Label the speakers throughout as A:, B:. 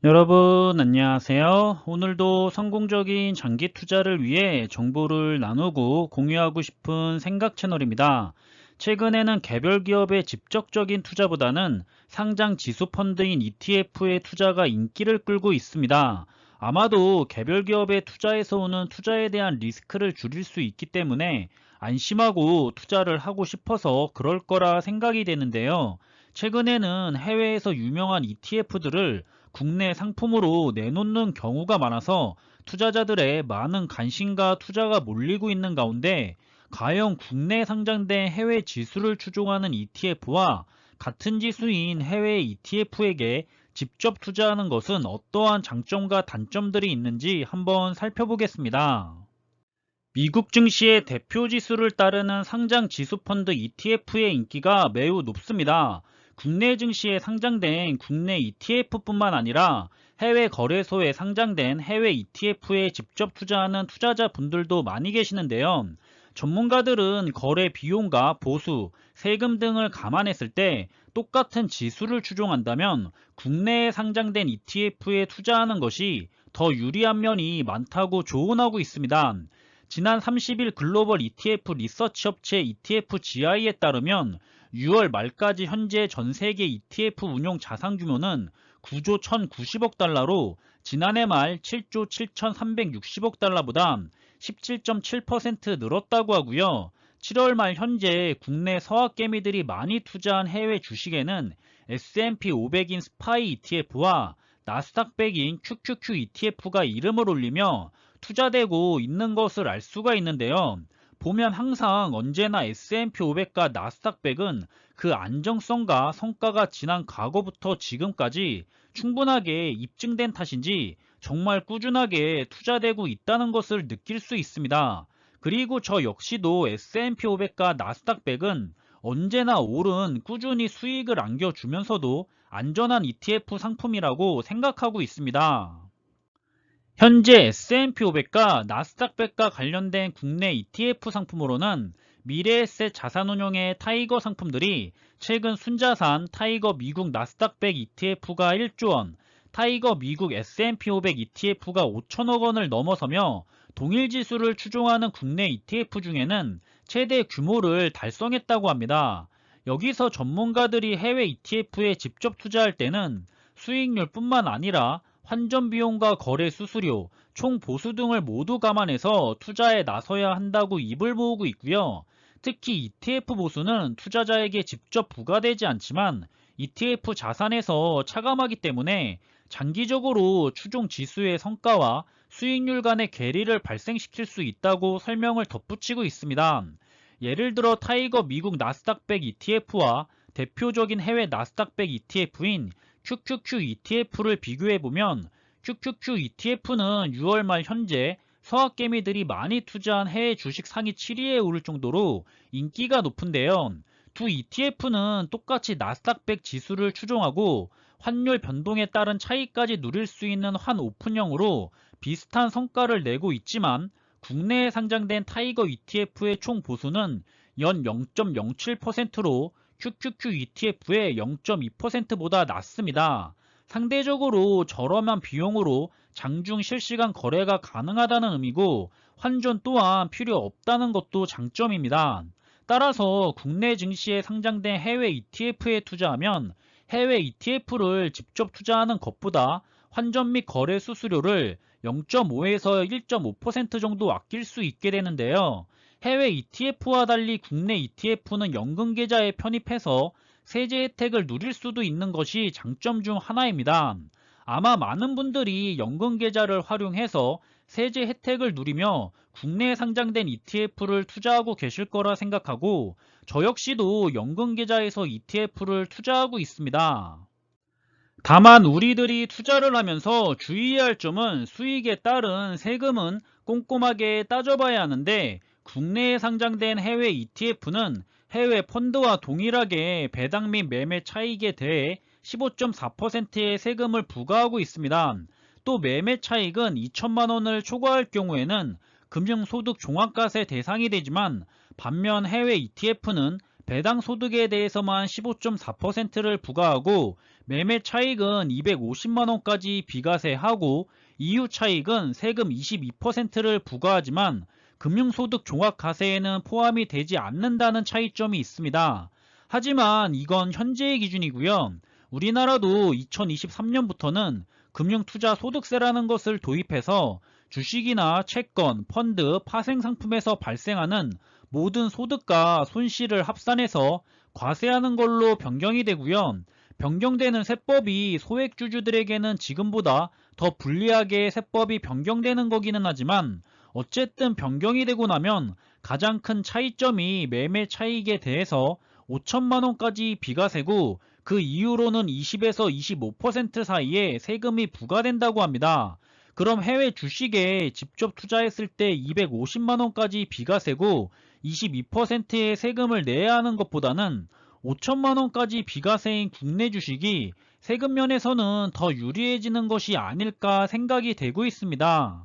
A: 여러분 안녕하세요. 오늘도 성공적인 장기 투자를 위해 정보를 나누고 공유하고 싶은 생각 채널입니다. 최근에는 개별 기업의 직접적인 투자보다는 상장 지수 펀드인 ETF의 투자가 인기를 끌고 있습니다. 아마도 개별 기업의 투자에서 오는 투자에 대한 리스크를 줄일 수 있기 때문에 안심하고 투자를 하고 싶어서 그럴 거라 생각이 되는데요. 최근에는 해외에서 유명한 ETF들을 국내 상품으로 내놓는 경우가 많아서 투자자들의 많은 관심과 투자가 몰리고 있는 가운데 과연 국내에 상장된 해외 지수를 추종하는 ETF와 같은 지수인 해외 ETF에게 직접 투자하는 것은 어떠한 장점과 단점들이 있는지 한번 살펴보겠습니다. 미국 증시의 대표 지수를 따르는 상장 지수 펀드 ETF의 인기가 매우 높습니다. 국내 증시에 상장된 국내 ETF뿐만 아니라 해외 거래소에 상장된 해외 ETF에 직접 투자하는 투자자분들도 많이 계시는데요. 전문가들은 거래 비용과 보수, 세금 등을 감안했을 때 똑같은 지수를 추종한다면 국내에 상장된 ETF에 투자하는 것이 더 유리한 면이 많다고 조언하고 있습니다. 지난 30일 글로벌 ETF 리서치 업체 ETFGI에 따르면 6월 말까지 현재 전 세계 ETF 운용 자산 규모는 9조 1,090억 달러로 지난해 말 7조 7,360억 달러보다 17.7% 늘었다고 하고요. 7월 말 현재 국내 서학개미들이 많이 투자한 해외 주식에는 S&P 500인 스파이 ETF와 나스닥 100인 QQQ ETF가 이름을 올리며 투자되고 있는 것을 알 수가 있는데요. 보면 항상 언제나 S&P 500과 나스닥 100은 그 안정성과 성과가 지난 과거부터 지금까지 충분하게 입증된 탓인지 정말 꾸준하게 투자되고 있다는 것을 느낄 수 있습니다. 그리고 저 역시도 S&P 500과 나스닥 100은 언제나 오른 꾸준히 수익을 안겨주면서도 안전한 ETF 상품이라고 생각하고 있습니다. 현재 S&P 500과 나스닥 100과 관련된 국내 ETF 상품으로는 미래에셋 자산운용의 타이거 상품들이 최근 순자산 타이거 미국 나스닥 100 ETF가 1조 원, 타이거 미국 S&P 500 ETF가 5천억 원을 넘어서며 동일 지수를 추종하는 국내 ETF 중에는 최대 규모를 달성했다고 합니다. 여기서 전문가들이 해외 ETF에 직접 투자할 때는 수익률뿐만 아니라 환전 비용과 거래 수수료, 총 보수 등을 모두 감안해서 투자에 나서야 한다고 입을 모으고 있고요. 특히 ETF 보수는 투자자에게 직접 부과되지 않지만 ETF 자산에서 차감하기 때문에 장기적으로 추종 지수의 성과와 수익률 간의 괴리를 발생시킬 수 있다고 설명을 덧붙이고 있습니다. 예를 들어 타이거 미국 나스닥 100 ETF와 대표적인 해외 나스닥 100 ETF인 QQQ ETF를 비교해보면 QQQ ETF는 6월 말 현재 서학개미들이 많이 투자한 해외 주식 상위 7위에 오를 정도로 인기가 높은데요. 두 ETF는 똑같이 나스닥 100 지수를 추종하고 환율 변동에 따른 차이까지 누릴 수 있는 환 오픈형으로 비슷한 성과를 내고 있지만 국내에 상장된 타이거 ETF의 총 보수는 연 0.07%로 QQQ ETF의 0.2%보다 낮습니다. 상대적으로 저렴한 비용으로 장중 실시간 거래가 가능하다는 의미고 환전 또한 필요 없다는 것도 장점입니다. 따라서 국내 증시에 상장된 해외 ETF에 투자하면 해외 ETF를 직접 투자하는 것보다 환전 및 거래 수수료를 0.5에서 1.5% 정도 아낄 수 있게 되는데요. 해외 ETF와 달리 국내 ETF는 연금 계좌에 편입해서 세제 혜택을 누릴 수도 있는 것이 장점 중 하나입니다. 아마 많은 분들이 연금 계좌를 활용해서 세제 혜택을 누리며 국내에 상장된 ETF를 투자하고 계실 거라 생각하고 저 역시도 연금 계좌에서 ETF를 투자하고 있습니다. 다만 우리들이 투자를 하면서 주의해야 할 점은 수익에 따른 세금은 꼼꼼하게 따져봐야 하는데 국내에 상장된 해외 ETF는 해외 펀드와 동일하게 배당 및 매매 차익에 대해 15.4%의 세금을 부과하고 있습니다. 또 매매 차익은 2천만 원을 초과할 경우에는 금융소득 종합과세 대상이 되지만 반면 해외 ETF는 배당 소득에 대해서만 15.4%를 부과하고 매매 차익은 250만 원까지 비과세하고 이후 차익은 세금 22%를 부과하지만 금융소득 종합과세에는 포함이 되지 않는다는 차이점이 있습니다. 하지만 이건 현재의 기준이고요. 우리나라도 2023년부터는 금융투자소득세라는 것을 도입해서 주식이나 채권, 펀드, 파생상품에서 발생하는 모든 소득과 손실을 합산해서 과세하는 걸로 변경이 되고요. 변경되는 세법이 소액주주들에게는 지금보다 더 불리하게 세법이 변경되는 거기는 하지만 어쨌든 변경이 되고 나면 가장 큰 차이점이 매매 차익에 대해서 5천만 원까지 비과세고 그 이후로는 20에서 25% 사이에 세금이 부과된다고 합니다. 그럼 해외 주식에 직접 투자했을 때 250만 원까지 비과세고 22%의 세금을 내야 하는 것보다는 5천만 원까지 비과세인 국내 주식이 세금 면에서는 더 유리해지는 것이 아닐까 생각이 되고 있습니다.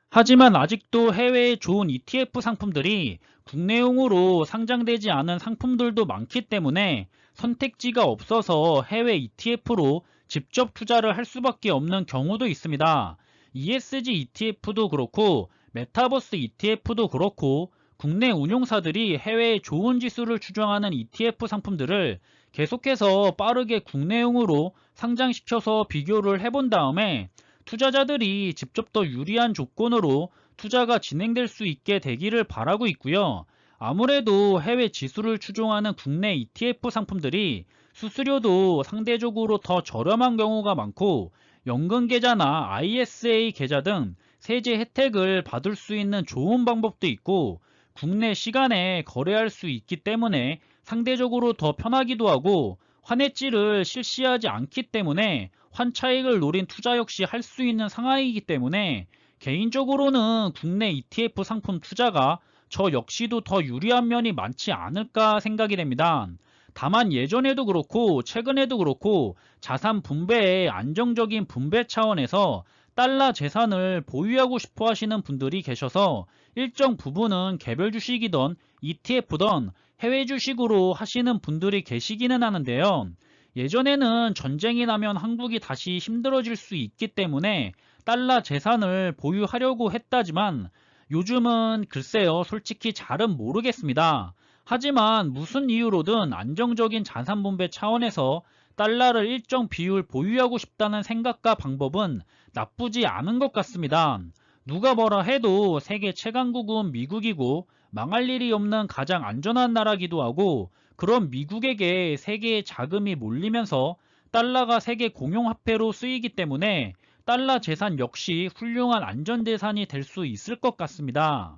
A: 하지만 아직도 해외에 좋은 ETF 상품들이 국내용으로 상장되지 않은 상품들도 많기 때문에 선택지가 없어서 해외 ETF로 직접 투자를 할 수밖에 없는 경우도 있습니다. ESG ETF도 그렇고 메타버스 ETF도 그렇고 국내 운용사들이 해외에 좋은 지수를 추정하는 ETF 상품들을 계속해서 빠르게 국내용으로 상장시켜서 비교를 해본 다음에 투자자들이 직접 더 유리한 조건으로 투자가 진행될 수 있게 되기를 바라고 있고요. 아무래도 해외 지수를 추종하는 국내 ETF 상품들이 수수료도 상대적으로 더 저렴한 경우가 많고 연금 계좌나 ISA 계좌 등 세제 혜택을 받을 수 있는 좋은 방법도 있고 국내 시간에 거래할 수 있기 때문에 상대적으로 더 편하기도 하고 환해지를 실시하지 않기 때문에 환차익을 노린 투자 역시 할 수 있는 상황이기 때문에 개인적으로는 국내 ETF 상품 투자가 저 역시도 더 유리한 면이 많지 않을까 생각이 됩니다. 다만 예전에도 그렇고 최근에도 그렇고 자산 분배의 안정적인 분배 차원에서 달러 재산을 보유하고 싶어 하시는 분들이 계셔서 일정 부분은 개별 주식이던 ETF던 해외 주식으로 하시는 분들이 계시기는 하는데요. 예전에는 전쟁이 나면 한국이 다시 힘들어질 수 있기 때문에 달러 재산을 보유하려고 했다지만 요즘은 글쎄요, 솔직히 잘은 모르겠습니다. 하지만 무슨 이유로든 안정적인 자산 분배 차원에서 달러를 일정 비율 보유하고 싶다는 생각과 방법은 나쁘지 않은 것 같습니다. 누가 뭐라 해도 세계 최강국은 미국이고 망할 일이 없는 가장 안전한 나라기도 하고 그런 미국에게 세계의 자금이 몰리면서 달러가 세계 공용화폐로 쓰이기 때문에 달러 재산 역시 훌륭한 안전재산이 될 수 있을 것 같습니다.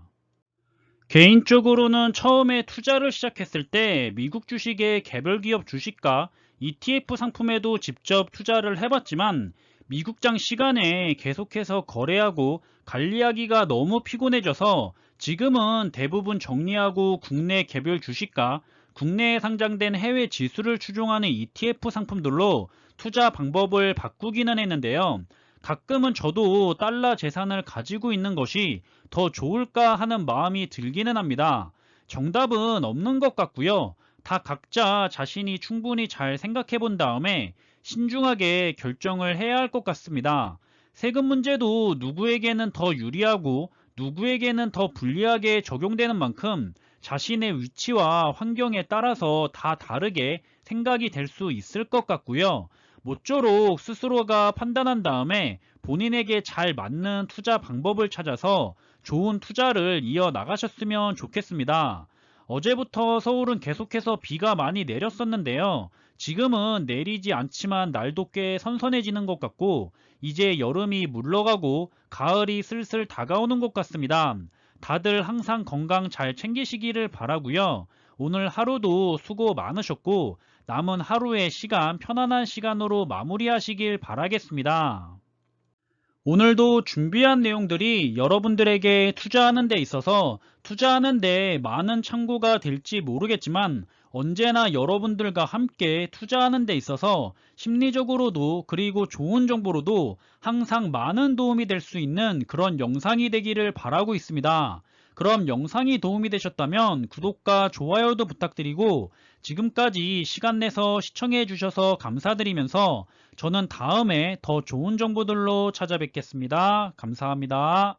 A: 개인적으로는 처음에 투자를 시작했을 때 미국 주식의 개별 기업 주식과 ETF 상품에도 직접 투자를 해봤지만 미국장 시간에 계속해서 거래하고 관리하기가 너무 피곤해져서 지금은 대부분 정리하고 국내 개별 주식과 국내에 상장된 해외 지수를 추종하는 ETF 상품들로 투자 방법을 바꾸기는 했는데요. 가끔은 저도 달러 재산을 가지고 있는 것이 더 좋을까 하는 마음이 들기는 합니다. 정답은 없는 것 같고요. 다 각자 자신이 충분히 잘 생각해 본 다음에 신중하게 결정을 해야 할 것 같습니다. 세금 문제도 누구에게는 더 유리하고 누구에게는 더 불리하게 적용되는 만큼 자신의 위치와 환경에 따라서 다 다르게 생각이 될 수 있을 것 같고요. 모쪼록 스스로가 판단한 다음에 본인에게 잘 맞는 투자 방법을 찾아서 좋은 투자를 이어나가셨으면 좋겠습니다. 어제부터 서울은 계속해서 비가 많이 내렸었는데요. 지금은 내리지 않지만 날도 꽤 선선해지는 것 같고 이제 여름이 물러가고 가을이 슬슬 다가오는 것 같습니다. 다들 항상 건강 잘 챙기시기를 바라고요. 오늘 하루도 수고 많으셨고 남은 하루의 시간 편안한 시간으로 마무리하시길 바라겠습니다. 오늘도 준비한 내용들이 여러분들에게 투자하는 데 있어서 투자하는 데 많은 참고가 될지 모르겠지만 언제나 여러분들과 함께 투자하는 데 있어서 심리적으로도 그리고 좋은 정보로도 항상 많은 도움이 될 수 있는 그런 영상이 되기를 바라고 있습니다. 그럼 영상이 도움이 되셨다면 구독과 좋아요도 부탁드리고 지금까지 시간 내서 시청해 주셔서 감사드리면서 저는 다음에 더 좋은 정보들로 찾아뵙겠습니다. 감사합니다.